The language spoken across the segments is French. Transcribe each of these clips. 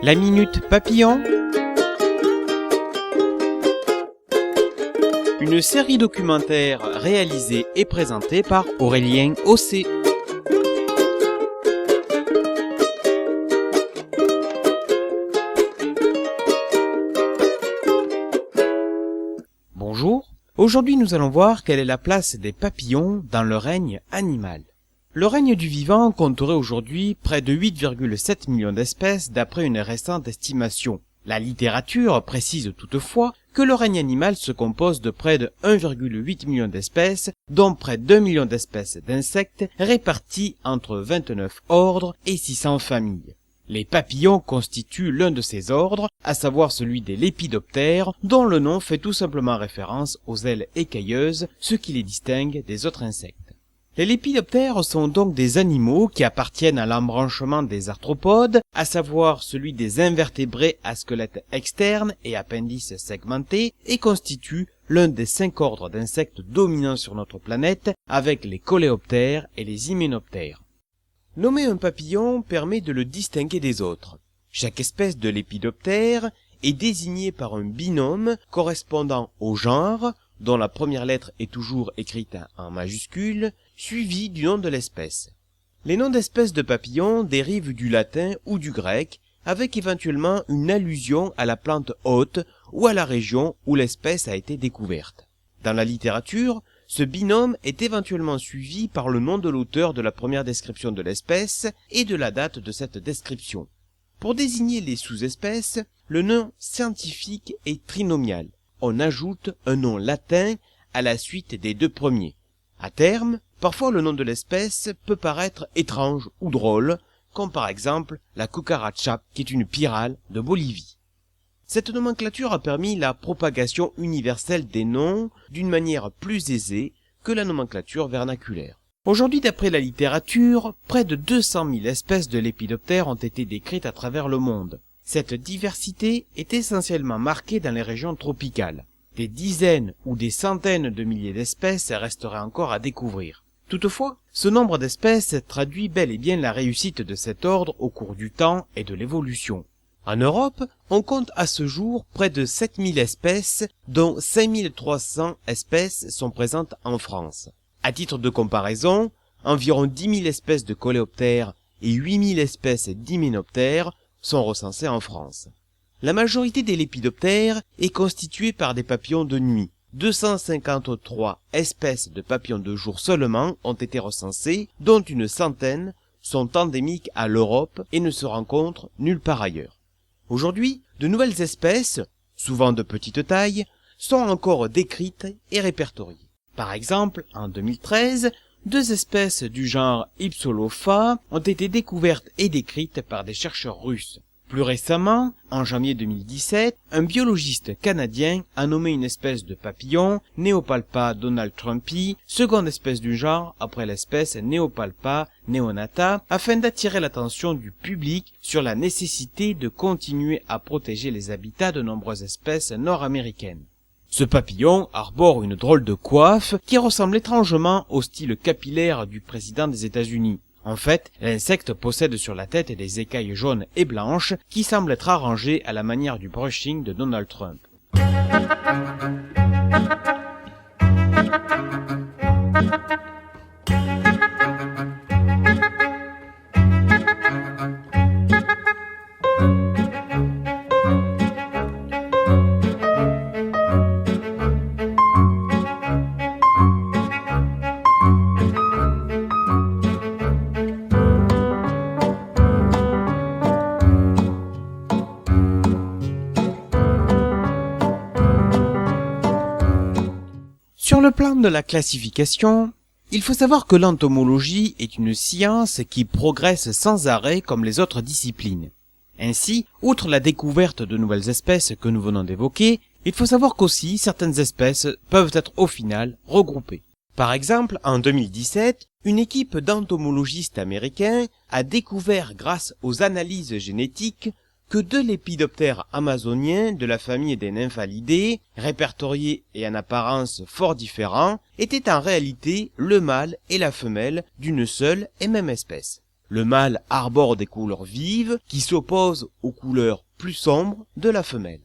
La Minute Papillon. Une série documentaire réalisée et présentée par Aurélien Ossé. Bonjour, aujourd'hui nous allons voir quelle est la place des papillons dans le règne animal. Le règne du vivant compterait aujourd'hui près de 8,7 millions d'espèces d'après une récente estimation. La littérature précise toutefois que le règne animal se compose de près de 1,8 million d'espèces, dont près d'1 million d'espèces d'insectes réparties entre 29 ordres et 600 familles. Les papillons constituent l'un de ces ordres, à savoir celui des lépidoptères, dont le nom fait tout simplement référence aux ailes écailleuses, ce qui les distingue des autres insectes. Les lépidoptères sont donc des animaux qui appartiennent à l'embranchement des arthropodes, à savoir celui des invertébrés à squelette externe et appendice segmenté, et constituent l'un des 5 ordres d'insectes dominants sur notre planète, avec les coléoptères et les hyménoptères. Nommer un papillon permet de le distinguer des autres. Chaque espèce de lépidoptère est désignée par un binôme correspondant au genre, dont la première lettre est toujours écrite en majuscule, suivi du nom de l'espèce. Les noms d'espèces de papillons dérivent du latin ou du grec, avec éventuellement une allusion à la plante hôte ou à la région où l'espèce a été découverte. Dans la littérature, ce binôme est éventuellement suivi par le nom de l'auteur de la première description de l'espèce et de la date de cette description. Pour désigner les sous-espèces, le nom scientifique est trinomial. On ajoute un nom latin à la suite des deux premiers. À terme, parfois le nom de l'espèce peut paraître étrange ou drôle, comme par exemple la cucaracha, qui est une pyrale de Bolivie. Cette nomenclature a permis la propagation universelle des noms d'une manière plus aisée que la nomenclature vernaculaire. Aujourd'hui, d'après la littérature, près de 200 000 espèces de lépidoptères ont été décrites à travers le monde. Cette diversité est essentiellement marquée dans les régions tropicales. Des dizaines ou des centaines de milliers d'espèces resteraient encore à découvrir. Toutefois, ce nombre d'espèces traduit bel et bien la réussite de cet ordre au cours du temps et de l'évolution. En Europe, on compte à ce jour près de 7000 espèces, dont 5300 espèces sont présentes en France. À titre de comparaison, environ 10 000 espèces de coléoptères et 8000 espèces d'hyménoptères sont recensées en France. La majorité des lépidoptères est constituée par des papillons de nuit. 253 espèces de papillons de jour seulement ont été recensées, dont une centaine sont endémiques à l'Europe et ne se rencontrent nulle part ailleurs. Aujourd'hui, de nouvelles espèces, souvent de petite taille, sont encore décrites et répertoriées. Par exemple, en 2013, 2 espèces du genre Ipsolopha ont été découvertes et décrites par des chercheurs russes. Plus récemment, en janvier 2017, un biologiste canadien a nommé une espèce de papillon Neopalpa donaldtrumpi, seconde espèce du genre après l'espèce Neopalpa neonata, afin d'attirer l'attention du public sur la nécessité de continuer à protéger les habitats de nombreuses espèces nord-américaines. Ce papillon arbore une drôle de coiffe qui ressemble étrangement au style capillaire du président des États-Unis. En fait, l'insecte possède sur la tête des écailles jaunes et blanches qui semblent être arrangées à la manière du brushing de Donald Trump. Sur le plan de la classification, il faut savoir que l'entomologie est une science qui progresse sans arrêt comme les autres disciplines. Ainsi, outre la découverte de nouvelles espèces que nous venons d'évoquer, il faut savoir qu'aussi certaines espèces peuvent être au final regroupées. Par exemple, en 2017, une équipe d'entomologistes américains a découvert grâce aux analyses génétiques que 2 lépidoptères amazoniens de la famille des Nymphalidae, répertoriés et en apparence fort différents, étaient en réalité le mâle et la femelle d'une seule et même espèce. Le mâle arbore des couleurs vives qui s'opposent aux couleurs plus sombres de la femelle.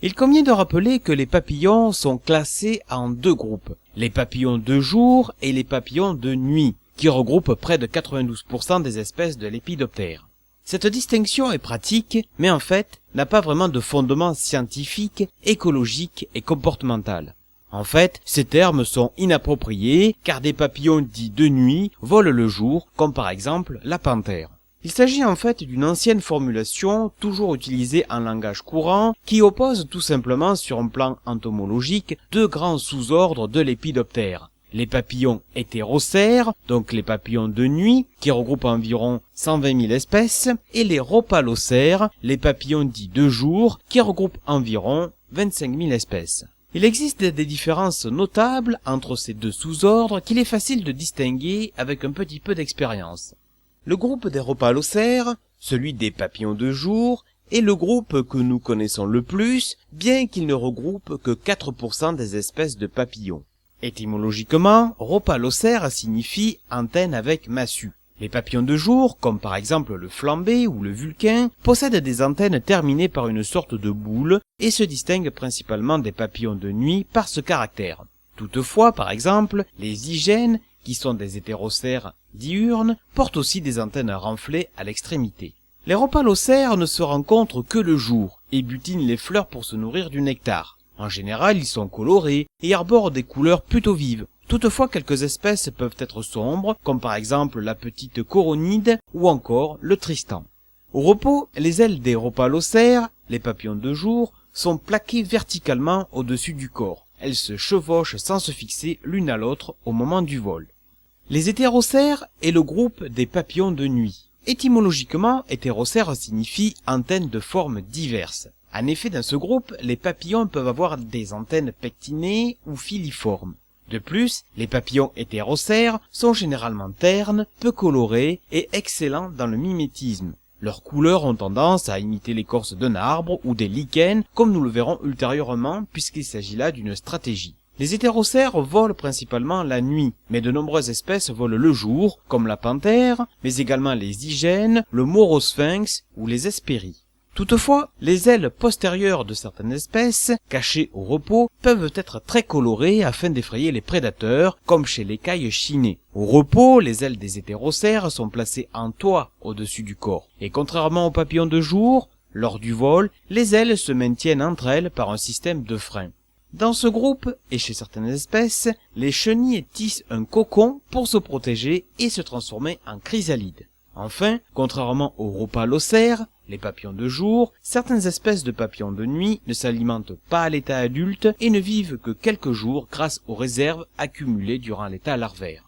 Il convient de rappeler que les papillons sont classés en deux groupes, les papillons de jour et les papillons de nuit, qui regroupent près de 92% des espèces de lépidoptères. Cette distinction est pratique, mais en fait n'a pas vraiment de fondement scientifique, écologique et comportemental. En fait, ces termes sont inappropriés car des papillons dits de nuit volent le jour, comme par exemple la panthère. Il s'agit en fait d'une ancienne formulation toujours utilisée en langage courant qui oppose tout simplement sur un plan entomologique deux grands sous-ordres de lépidoptères. Les papillons hétérocères, donc les papillons de nuit, qui regroupent environ 120 000 espèces, et les rhopalocères, les papillons dits de jour, qui regroupent environ 25 000 espèces. Il existe des différences notables entre ces deux sous-ordres qu'il est facile de distinguer avec un petit peu d'expérience. Le groupe des rhopalocères, celui des papillons de jour, est le groupe que nous connaissons le plus, bien qu'il ne regroupe que 4% des espèces de papillons. Étymologiquement, rhopalocère signifie antenne avec massue. Les papillons de jour, comme par exemple le flambé ou le vulcain, possèdent des antennes terminées par une sorte de boule et se distinguent principalement des papillons de nuit par ce caractère. Toutefois, par exemple, les hyènes, qui sont des hétérocères diurnes, portent aussi des antennes renflées à l'extrémité. Les rhopalocères ne se rencontrent que le jour et butinent les fleurs pour se nourrir du nectar. En général, ils sont colorés et arborent des couleurs plutôt vives. Toutefois, quelques espèces peuvent être sombres, comme par exemple la petite coronide ou encore le tristan. Au repos, les ailes des rhopalocères, les papillons de jour, sont plaquées verticalement au-dessus du corps. Elles se chevauchent sans se fixer l'une à l'autre au moment du vol. Les hétérocères est le groupe des papillons de nuit. Étymologiquement, hétérocère signifie antenne de formes diverses. En effet, dans ce groupe, les papillons peuvent avoir des antennes pectinées ou filiformes. De plus, les papillons hétérocères sont généralement ternes, peu colorés et excellents dans le mimétisme. Leurs couleurs ont tendance à imiter l'écorce d'un arbre ou des lichens, comme nous le verrons ultérieurement puisqu'il s'agit là d'une stratégie. Les hétérocères volent principalement la nuit, mais de nombreuses espèces volent le jour, comme la panthère, mais également les hyènes, le morosphinx ou les hespéries. Toutefois, les ailes postérieures de certaines espèces, cachées au repos, peuvent être très colorées afin d'effrayer les prédateurs, comme chez l'écaille chinée. Au repos, les ailes des hétérocères sont placées en toit au-dessus du corps. Et contrairement aux papillons de jour, lors du vol, les ailes se maintiennent entre elles par un système de frein. Dans ce groupe, et chez certaines espèces, les chenilles tissent un cocon pour se protéger et se transformer en chrysalide. Enfin, contrairement aux rhopalocères, les papillons de jour, certaines espèces de papillons de nuit ne s'alimentent pas à l'état adulte et ne vivent que quelques jours grâce aux réserves accumulées durant l'état larvaire.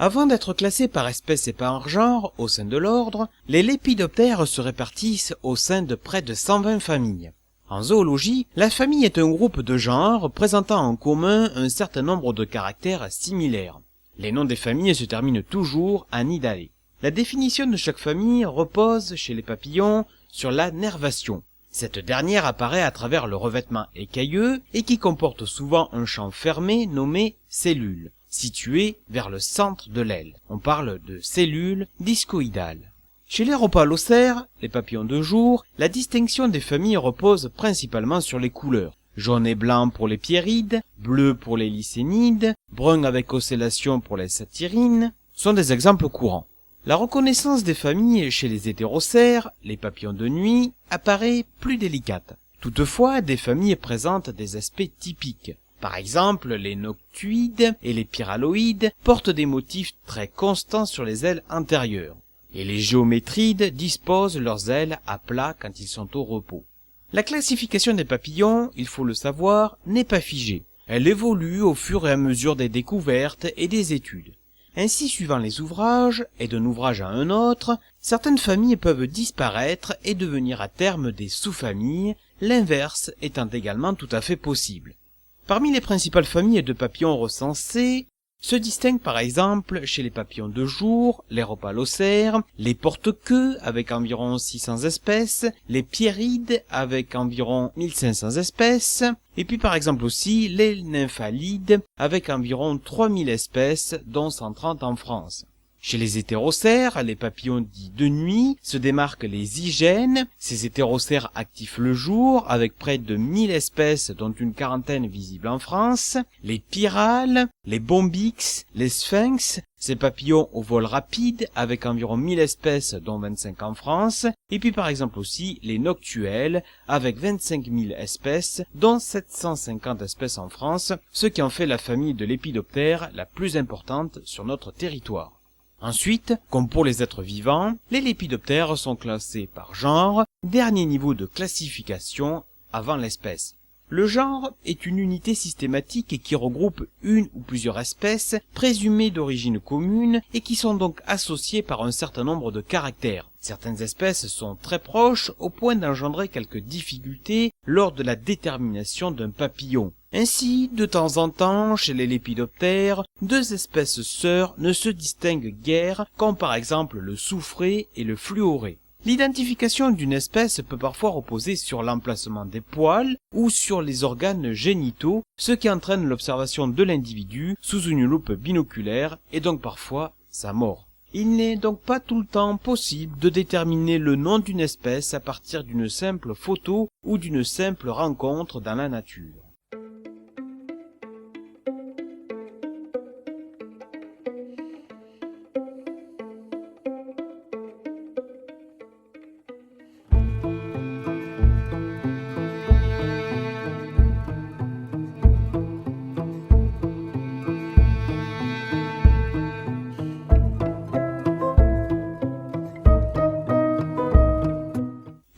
Avant d'être classés par espèce et par genre au sein de l'ordre, les lépidoptères se répartissent au sein de près de 120 familles. En zoologie, la famille est un groupe de genres présentant en commun un certain nombre de caractères similaires. Les noms des familles se terminent toujours en idale. La définition de chaque famille repose, chez les papillons, sur la nervation. Cette dernière apparaît à travers le revêtement écailleux et qui comporte souvent un champ fermé nommé cellule, situé vers le centre de l'aile. On parle de cellules discoïdales. Chez les rhopalocères, les papillons de jour, la distinction des familles repose principalement sur les couleurs. Jaune et blanc pour les pierrides, bleu pour les lycénides, brun avec ocellation pour les satyrines, sont des exemples courants. La reconnaissance des familles chez les hétérocères, les papillons de nuit, apparaît plus délicate. Toutefois, des familles présentent des aspects typiques. Par exemple, les noctuides et les pyraloïdes portent des motifs très constants sur les ailes antérieures. Et les géométrides disposent leurs ailes à plat quand ils sont au repos. La classification des papillons, il faut le savoir, n'est pas figée. Elle évolue au fur et à mesure des découvertes et des études. Ainsi, suivant les ouvrages, et d'un ouvrage à un autre, certaines familles peuvent disparaître et devenir à terme des sous-familles, l'inverse étant également tout à fait possible. Parmi les principales familles de papillons recensées, se distinguent par exemple chez les papillons de jour, les rhopalocères, les porte-queues avec environ 600 espèces, les pierrides avec environ 1500 espèces, et puis par exemple aussi les nymphalides avec environ 3000 espèces dont 130 en France. Chez les hétérocères, les papillons dits de nuit, se démarquent les hygiènes, ces hétérocères actifs le jour, avec près de 1000 espèces dont une quarantaine visibles en France, les pyrales, les bombix, les sphinx, ces papillons au vol rapide, avec environ 1000 espèces dont 25 en France, et puis par exemple aussi les noctuels, avec 25 000 espèces, dont 750 espèces en France, ce qui en fait la famille de lépidoptères la plus importante sur notre territoire. Ensuite, comme pour les êtres vivants, les lépidoptères sont classés par genre, dernier niveau de classification avant l'espèce. Le genre est une unité systématique qui regroupe une ou plusieurs espèces présumées d'origine commune et qui sont donc associées par un certain nombre de caractères. Certaines espèces sont très proches au point d'engendrer quelques difficultés lors de la détermination d'un papillon. Ainsi, de temps en temps, chez les lépidoptères, deux espèces sœurs ne se distinguent guère, comme par exemple le soufré et le fluoré. L'identification d'une espèce peut parfois reposer sur l'emplacement des poils ou sur les organes génitaux, ce qui entraîne l'observation de l'individu sous une loupe binoculaire et donc parfois sa mort. Il n'est donc pas tout le temps possible de déterminer le nom d'une espèce à partir d'une simple photo ou d'une simple rencontre dans la nature.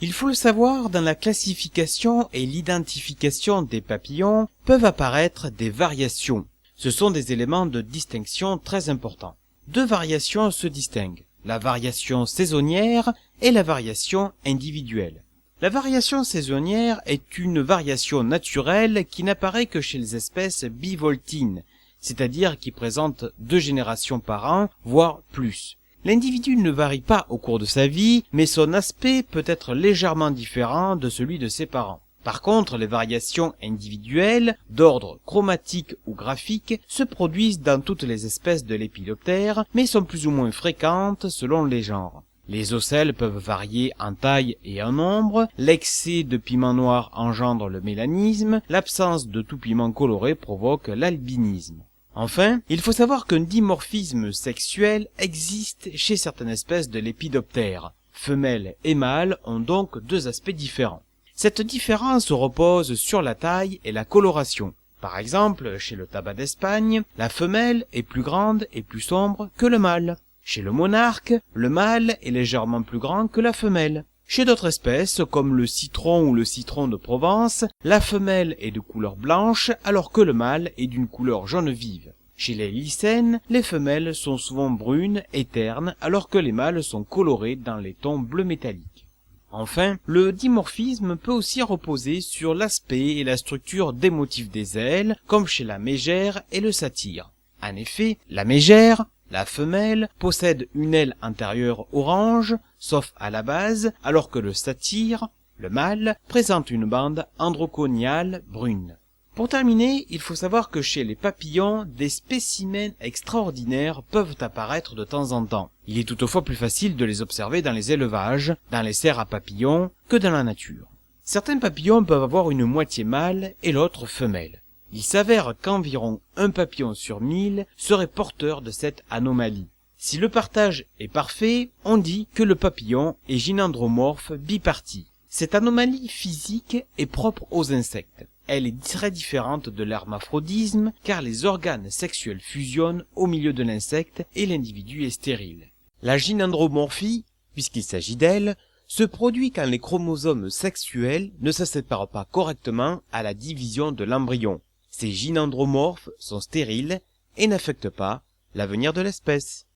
Il faut le savoir, dans la classification et l'identification des papillons peuvent apparaître des variations. Ce sont des éléments de distinction très importants. Deux variations se distinguent, la variation saisonnière et la variation individuelle. La variation saisonnière est une variation naturelle qui n'apparaît que chez les espèces bivoltines, c'est-à-dire qui présentent 2 générations par an, voire plus. L'individu ne varie pas au cours de sa vie, mais son aspect peut être légèrement différent de celui de ses parents. Par contre, les variations individuelles, d'ordre chromatique ou graphique, se produisent dans toutes les espèces de lépidoptères, mais sont plus ou moins fréquentes selon les genres. Les ocelles peuvent varier en taille et en nombre, l'excès de piment noir engendre le mélanisme, l'absence de tout piment coloré provoque l'albinisme. Enfin, il faut savoir qu'un dimorphisme sexuel existe chez certaines espèces de lépidoptères. Femelles et mâles ont donc 2 aspects différents. Cette différence repose sur la taille et la coloration. Par exemple, chez le tabac d'Espagne, la femelle est plus grande et plus sombre que le mâle. Chez le monarque, le mâle est légèrement plus grand que la femelle. Chez d'autres espèces, comme le citron ou le citron de Provence, la femelle est de couleur blanche alors que le mâle est d'une couleur jaune vive. Chez les licènes, les femelles sont souvent brunes et ternes alors que les mâles sont colorés dans les tons bleu métallique. Enfin, le dimorphisme peut aussi reposer sur l'aspect et la structure des motifs des ailes, comme chez la mégère et le satyre. En effet, la mégère, la femelle, possède une aile antérieure orange, sauf à la base, alors que le satyre, le mâle, présente une bande androconiale brune. Pour terminer, il faut savoir que chez les papillons, des spécimens extraordinaires peuvent apparaître de temps en temps. Il est toutefois plus facile de les observer dans les élevages, dans les serres à papillons, que dans la nature. Certains papillons peuvent avoir une moitié mâle et l'autre femelle. Il s'avère qu'environ un papillon sur 1000 serait porteur de cette anomalie. Si le partage est parfait, on dit que le papillon est gynandromorphe biparti. Cette anomalie physique est propre aux insectes. Elle est très différente de l'hermaphrodisme car les organes sexuels fusionnent au milieu de l'insecte et l'individu est stérile. La gynandromorphie, puisqu'il s'agit d'elle, se produit quand les chromosomes sexuels ne se séparent pas correctement à la division de l'embryon. Ces gynandromorphes sont stériles et n'affectent pas l'avenir de l'espèce.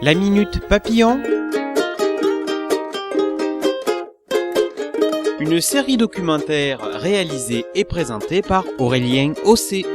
La Minute Papillon. Une série documentaire réalisée et présentée par Aurélien Ossé.